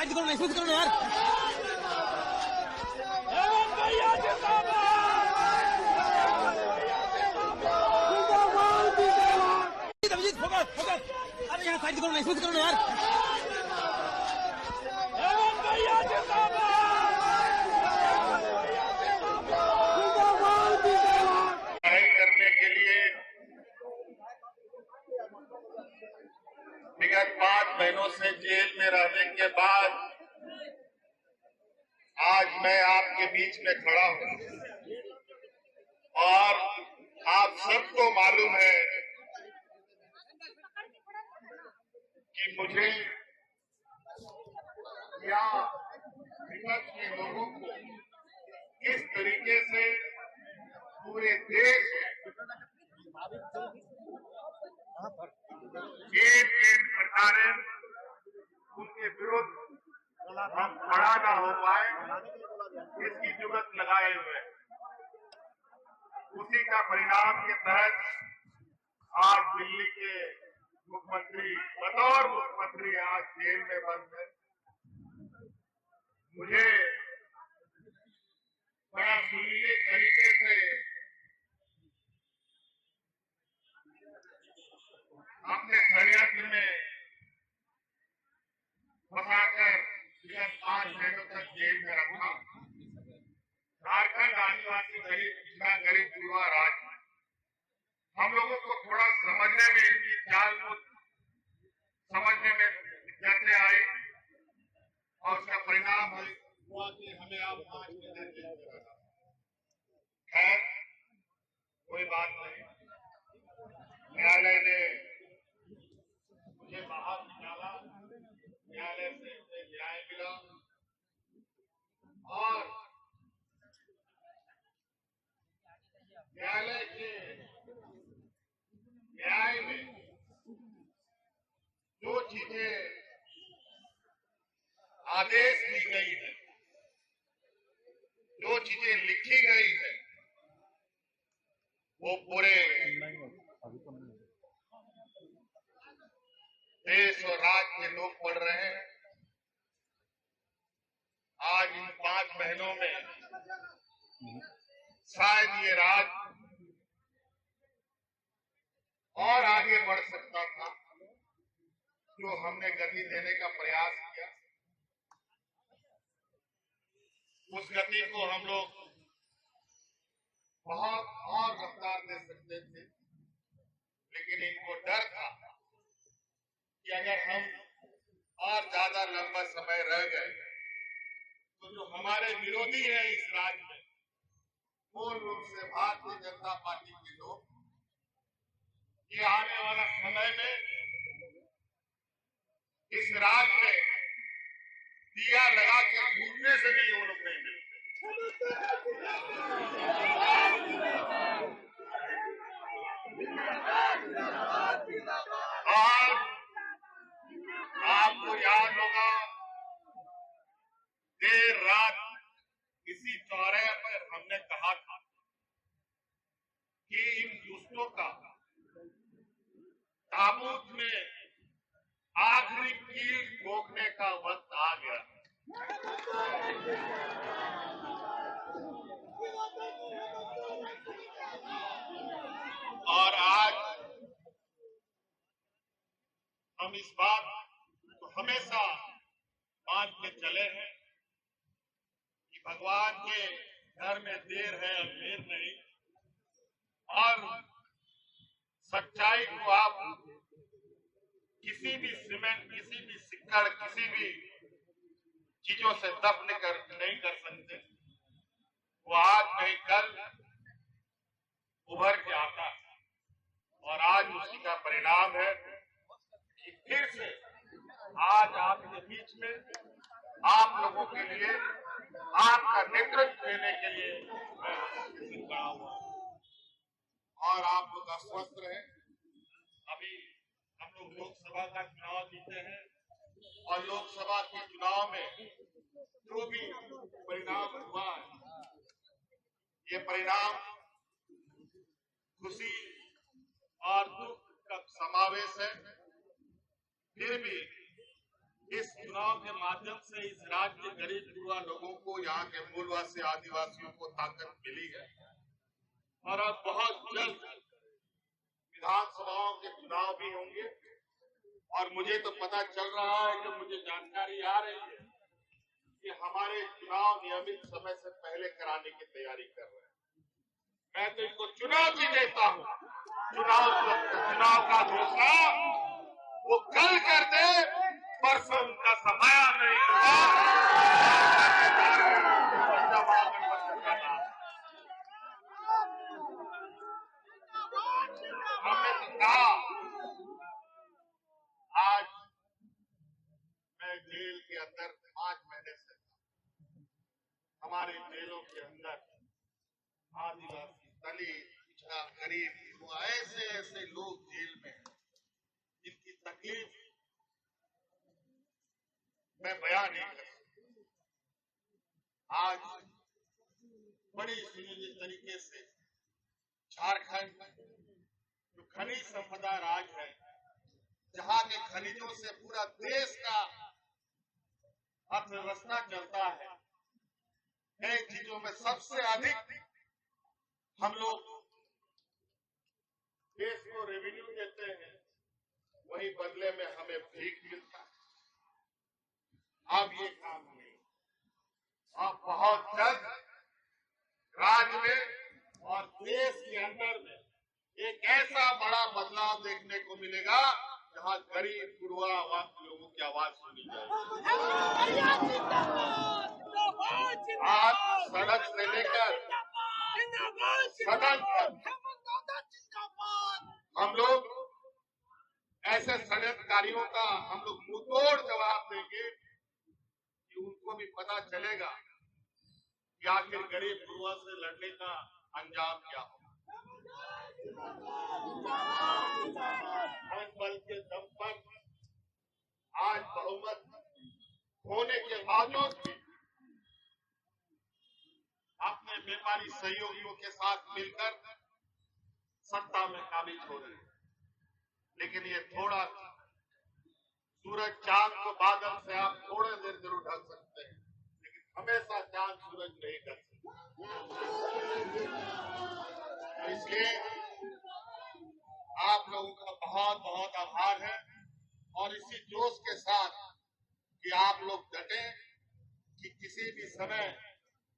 Side करो, नहीं करो यार। अभिजीत फोकस फोकस, अरे यहाँ साइड करो, नहीं करो यार। करने के लिए विगत 5 महीनों से जेल में रहने के बाद आज मैं आपके बीच में खड़ा हूं और आप सबको मालूम है कि मुझे या विपक्ष के लोगों को किस तरीके से पूरे देश में एक सरकारें उनके विरुद्ध हम खड़ा ना हो पाए, इसकी जुगत लगाए हुए उसी का परिणाम के तहत आज दिल्ली के मुख्यमंत्री बतौर मुख्यमंत्री आज जेल में बंद है। मुझे बड़ा सुरीले तरीके से अपने षड्यंत्र में फंसाकर विगत 5 महीनों तक जेल में रखा। झारखंड आदिवासी दलित पिछड़ा गरीब युवा राज्य हम लोगों को थोड़ा समझने में इनकी चाल को समझने में दिक्कतें आई और उसका परिणाम हुआ कि हमें अब 5 महीने जेल में रहना। खैर कोई बात नहीं, न्यायालय ने मुझे बाहर निकाला, न्यायालय से मुझे न्याय मिला और न्यायालय के न्याय में जो चीजें आदेश दी गई है, जो चीजें लिखी गई है, वो पूरे देश और राज्य के लोग पढ़ रहे हैं। आज इन 5 महीनों में शायद ये राज्य और आगे बढ़ सकता था, जो हमने गति देने का प्रयास किया। उस गति को हम लोग बहुत और रफ्तार दे सकते थे, लेकिन इनको डर था कि अगर हम और ज्यादा लंबा समय रह गए तो जो हमारे विरोधी हैं इस राज्य में, मूल रूप से भारतीय जनता पार्टी के लोग, ये आने वाला समय में इस राज्य में दिया लगा के घूमने से भी वो लोग नहीं मिलते। और आपको याद होगा देर रात इसी चौराहे पर हमने कहा था कि इन दुष्टों का ताबूत में आखिरी कील ठोकने का वक्त आ गया। और आज हम इस बात को हमेशा मान के चले हैं कि भगवान के घर में देर है अबेर नहीं, और सच्चाई को आप किसी भी सीमेंट, किसी भी सिक्कड़, किसी भी चीजों से दफन नहीं कर सकते। वो आज नहीं कल उभर के आता है और आज उसी का परिणाम है कि फिर से आज आपके बीच में आप लोगों के लिए, आपका नेतृत्व देने के लिए मैं खड़ा हुआ और आप लोग अस्वस्थ रहे। अभी हम लोग लोकसभा का चुनाव जीते हैं और लोकसभा के चुनाव में जो भी परिणाम हुआ है, ये परिणाम खुशी और दुख का समावेश है। फिर भी इस चुनाव चुनाव के माध्यम से इस राज्य के गरीब युवा लोगों को, यहाँ के मूलवासी आदिवासियों को ताकत मिली है और अब बहुत जल्द विधानसभाओं के चुनाव भी होंगे। और मुझे तो पता चल रहा है कि मुझे जानकारी आ रही है कि हमारे चुनाव नियमित समय से पहले कराने की तैयारी कर रहे हैं। मैं तो इनको चुनौती देता हूँ, चुनाव का घोषणा वो कल कर दे, परसों उनका समाया नहीं हुआ। हमने तो कहा, आज मैं जेल के अंदर 5 महीने से, हमारे जेलों के अंदर आदिवासी, दलित, पिछड़ा, गरीब, ऐसे ऐसे लोग जेल में हैं जिनकी तकलीफ मैं बयान नहीं कर सकता। आज बड़ी सुनियोजित तरीके से झारखंड जो खनिज संपदा राज है, जहां के खनिजों से पूरा देश का अर्थव्यवस्था चलता है, कई चीजों में सबसे अधिक हम लोग देश को रेवेन्यू देते हैं, वही बदले में हमें भीख मिलता है। अब ये काम नहीं, अब बहुत जल्द राज्य में और देश के अंदर में एक ऐसा बड़ा बदलाव देखने को मिलेगा जहां गरीब गुरुआ लोगों की आवाज सुनी जाएगी। आज सड़क से लेकर सदन तक हम लोग ऐसे षड्यंत्रकारियों का हम लोग मुंहतोड़ जवाब देंगे कि उनको भी पता चलेगा कि आखिर गरीब गुरुआ से लड़ने का अंजाम क्या हो। बल के दम पर आज बहुमत होने के बावजूद भी अपने व्यापारी सहयोगियों के साथ मिलकर सत्ता में काबिज हो रहे हैं। लेकिन ये थोड़ा सूरज चांद को बादल से आप थोड़े देर जरूर ढक सकते हैं, लेकिन हमेशा चांद सूरज नहीं ढक सकते। तो इसलिए आप लोगों का बहुत बहुत आभार है और इसी जोश के साथ कि आप लोग डटे कि किसी भी समय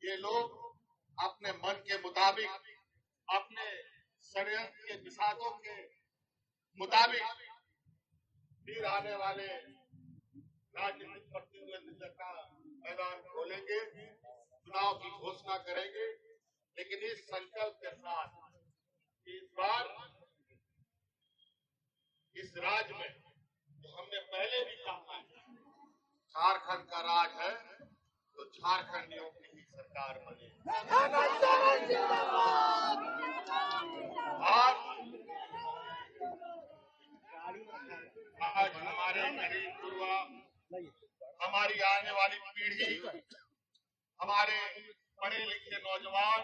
ये लोग अपने मन के मुताबिक, अपने षड्यंत्र के विषादों के मुताबिक फिर आने वाले राजनीतिक प्रतिद्वंदिता का मैदान खोलेंगे, चुनाव की घोषणा करेंगे। लेकिन इस संकल्प के साथ इस बार इस राज्य में जो हमने पहले भी कहा है, झारखंड का राज है तो झारखंडियों की ही सरकार बने। आज हमारे गरीब युवा, हमारी आने वाली पीढ़ी, हमारे पढ़े लिखे नौजवान,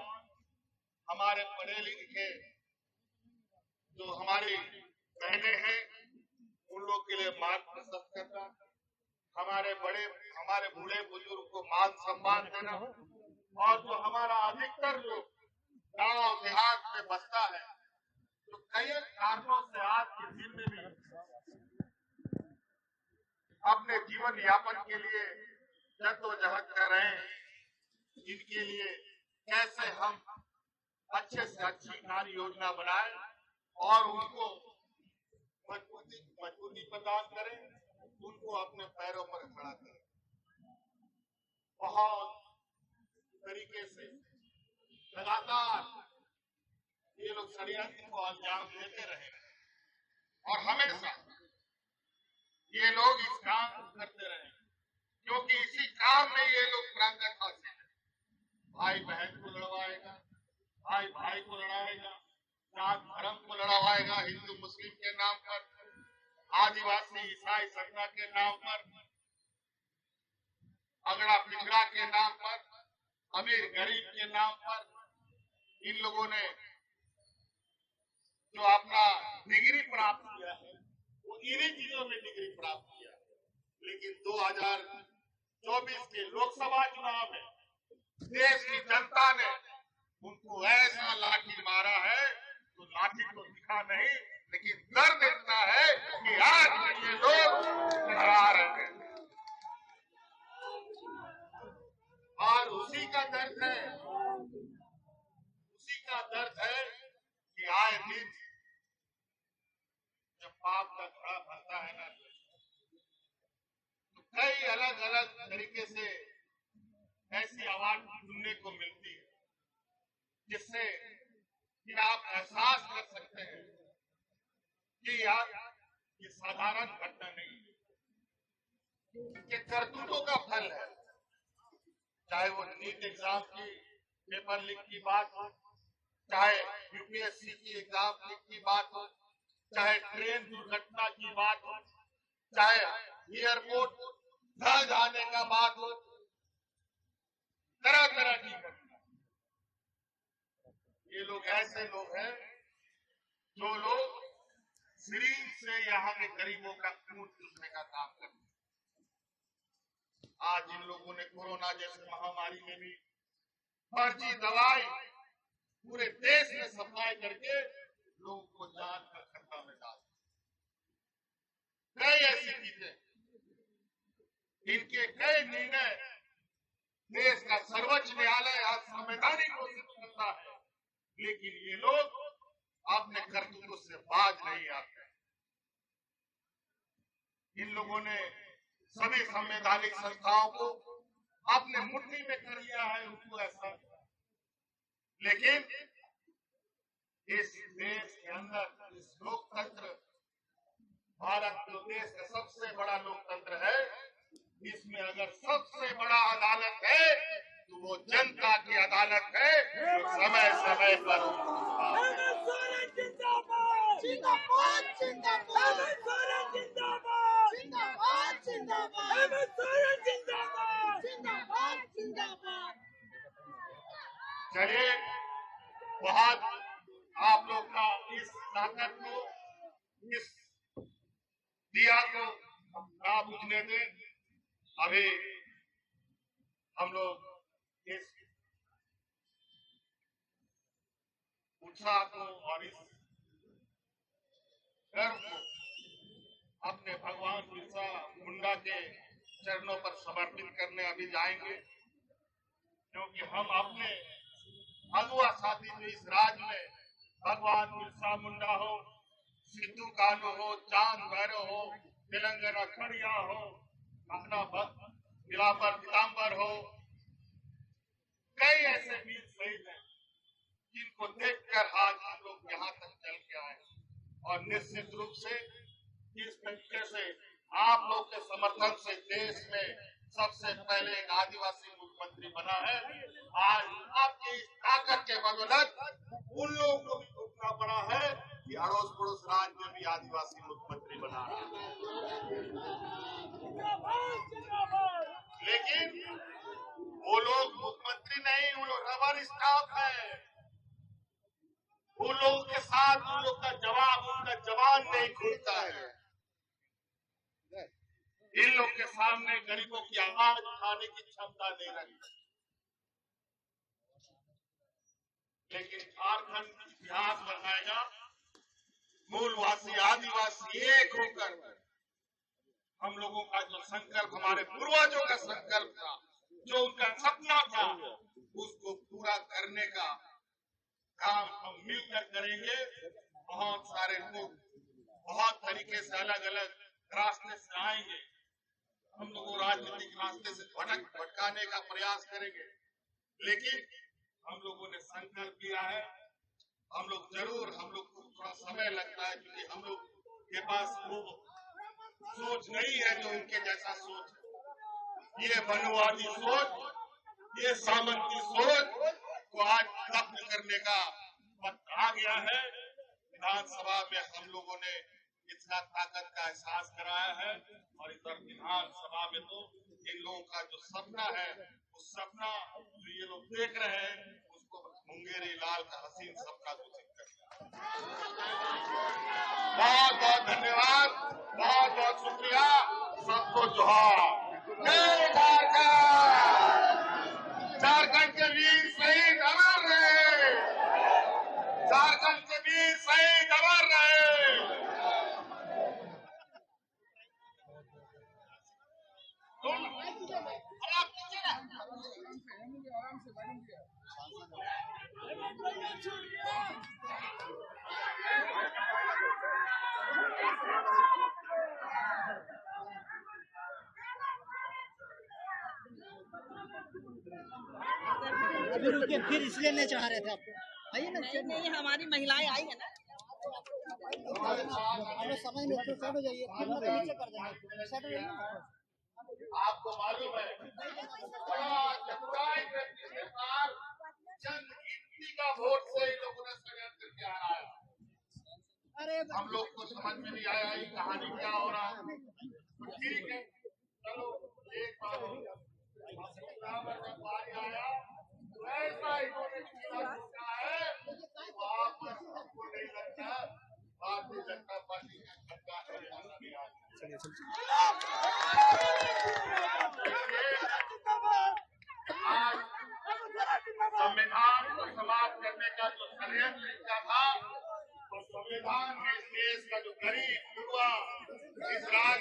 हमारे पढ़े लिखे जो हमारी बहनें हैं, उन लोग के लिए मार्ग प्रशस्त करना, हमारे बूढ़े बुजुर्ग को मान सम्मान देना, और जो हमारा अधिकतर लोग गांव देहात में बसता है, तो कई कारणों से आज के दिन में भी अपने जीवन यापन के लिए जद्दोजहद कर रहे हैं। इनके लिए कैसे हम अच्छे से अच्छी कार्य योजना बनाएं और उनको मजबूती प्रदान करें, उनको अपने पैरों पर खड़ा करें। बहुत तरीके से लगातार ये लोग षड्यंत्र को अंजाम देते रहे और हमेशा ये लोग इस काम को करते रहे, क्योंकि इसी काम में ये लोग प्रांगण हासिल है। भाई बहन को लड़वाएगा, भाई भाई को लड़ाएगा, जात धर्म को लड़वाएगा, हिंदू मुस्लिम के नाम पर, आदिवासी ईसाई सत्ता के नाम पर, अगड़ा पिछड़ा के नाम पर, अमीर गरीब के नाम पर। इन लोगों ने जो अपना डिग्री प्राप्त किया है, वो इन्हीं चीजों में डिग्री प्राप्त किया। लेकिन 2024 के लोकसभा चुनाव में देश की जनता ने उनको ऐसा लाठी मारा है, तो लाठी तो दिखा नहीं, लेकिन दर्द इतना है कि आज भी ये लोग डरा रहे हैं। और उसी का दर्द है कि आए दिन जब पाप का घड़ा भरता है ना, तो कई अलग अलग तरीके से ऐसी आवाज सुनने को मिलती है जिससे कि आप एहसास कर सकते हैं कि यार ये साधारण घटना नहीं है, इनके करतूतों का फल है। चाहे वो नीट एग्जाम की पेपर लीक की बात हो, चाहे यूपीएससी की एग्जाम लीक की बात हो, चाहे ट्रेन दुर्घटना की बात हो, चाहे एयरपोर्ट ढह जाने का बात हो, तरह तरह की घटना। ये लोग ऐसे लोग हैं जो लोग सिरिंज से यहाँ के गरीबों का खून चूसने का काम करते हैं। आज इन लोगों ने कोरोना जैसी महामारी में भी फर्जी दवाई पूरे देश में सप्लाई करके लोगों को जान का खतरा में डाल कई ऐसी चीजें, इनके कई निर्णय देश का सर्वोच्च न्यायालय आज संवैधानिक घोषित करता है, लेकिन ये लोग अपने कर्तव्यों से बाज नहीं आते। इन लोगों ने सभी संवैधानिक संस्थाओं को अपने मुट्ठी में कर लिया है, उनको ऐसा। लेकिन इस देश के अंदर इस लोकतंत्र, भारत जो देश का सबसे बड़ा लोकतंत्र है, इसमें अगर सबसे बड़ा अदालत है तो वो जनता की अदालत है, जो समय समय पर चलिए, बहुत आप लोग का इस ताकत को, इस दिया को ना बुझने दें। अभी हम लोग इस उत्साह को और इस गर्व को अपने भगवान बिरसा मुंडा के चरणों पर समर्पित करने अभी जाएंगे, क्योंकि हम अपने अगुआ साथी जो इस राज्य में भगवान बिरसा मुंडा हो, सिद्धू कानू हो, चांद भैरव हो, तेलंगाना खड़िया हो, अपना दिलावर पीताम्बर हो, कई ऐसे वीर शहीद हैं जिनको देखकर आज हम लोग यहाँ तक चल के आए। और निश्चित रूप से इस तरीके से आप लोग के समर्थन से देश में सबसे पहले एक आदिवासी मुख्यमंत्री बना है। आज आपकी इस ताकत के बदौलत उन लोगों को भी उठना पड़ा है कि अड़ोस पड़ोस राज्य में भी आदिवासी मुख्यमंत्री बना है। लेकिन वो लोग मुख्यमंत्री नहीं, वो लोग रबर स्टाफ है। वो लोगों के साथ उन लोग का जवाब, उनका जवान नहीं खुलता है। इन लोग के सामने गरीबों की आवाज उठाने की क्षमता नहीं रखती। लेकिन झारखंड इतिहास बनाएगा, मूलवासी आदिवासी एक होकर हम लोगों का जो संकल्प, हमारे पूर्वजों का संकल्प था, जो उनका सपना था, उसको पूरा करने का काम हम मिलकर करेंगे। बहुत सारे लोग बहुत तरीके से अलग अलग रास्ते से आएंगे, हम लोग राजनीतिक रास्ते से भटकाने का प्रयास करेंगे, लेकिन हम लोगों ने संकल्प किया है। हम लोग जरूर, हम लोग को थोड़ा समय लगता है, क्योंकि हम लोग के पास वो सोच नहीं है जो उनके जैसा सोच है। ये मनुवादी सोच, ये सामंती सोच को आज खत्म करने का वक्त आ गया है। विधानसभा में हम लोगों ने इसका ताकत का एहसास कराया है, और इधर विधानसभा में तो इन लोगों का जो सपना है, उस सपना जो ये लोग देख रहे हैं, उसको मुंगेरी लाल का हसीन सपना घोषित कर। बहुत बहुत धन्यवाद, बहुत बहुत शुक्रिया। सबको जोहार। जय झारखंड। झारखंड के वीर शहीद अमर रहे। झारखंड के वीर शहीद अमर रहे। अभी रुके, फिर इसलिए नहीं चाह रहे थे आपको। आइए ना, नहीं हमारी महिलाएं आई है ना। हमें समझ नहीं तो सेट हो जाइए, फिर मैं तो नीचे कर देंगे, सेट हो जाइए ना। आपको मालूम है बड़ा चतुराई के साथ चंद गिनती का वोट से इन लोगों ने षड्यंत्र करके हराया। अरे हम लोग को समझ में नहीं आया ये कहानी क्या हो रहा है। तो ठीक है, चलो एक बार जब बारी आया तो ऐसा इन्होंने किया सोचा है, वहां पर हमको नहीं लगता भारतीय जनता पार्टी का सरकार चलने वाला नहीं है। आज संविधान को समाप्त करने का जो षड्यंत्र इनका था, तो संविधान में इस देश का जो गरीब युवा इस राज्य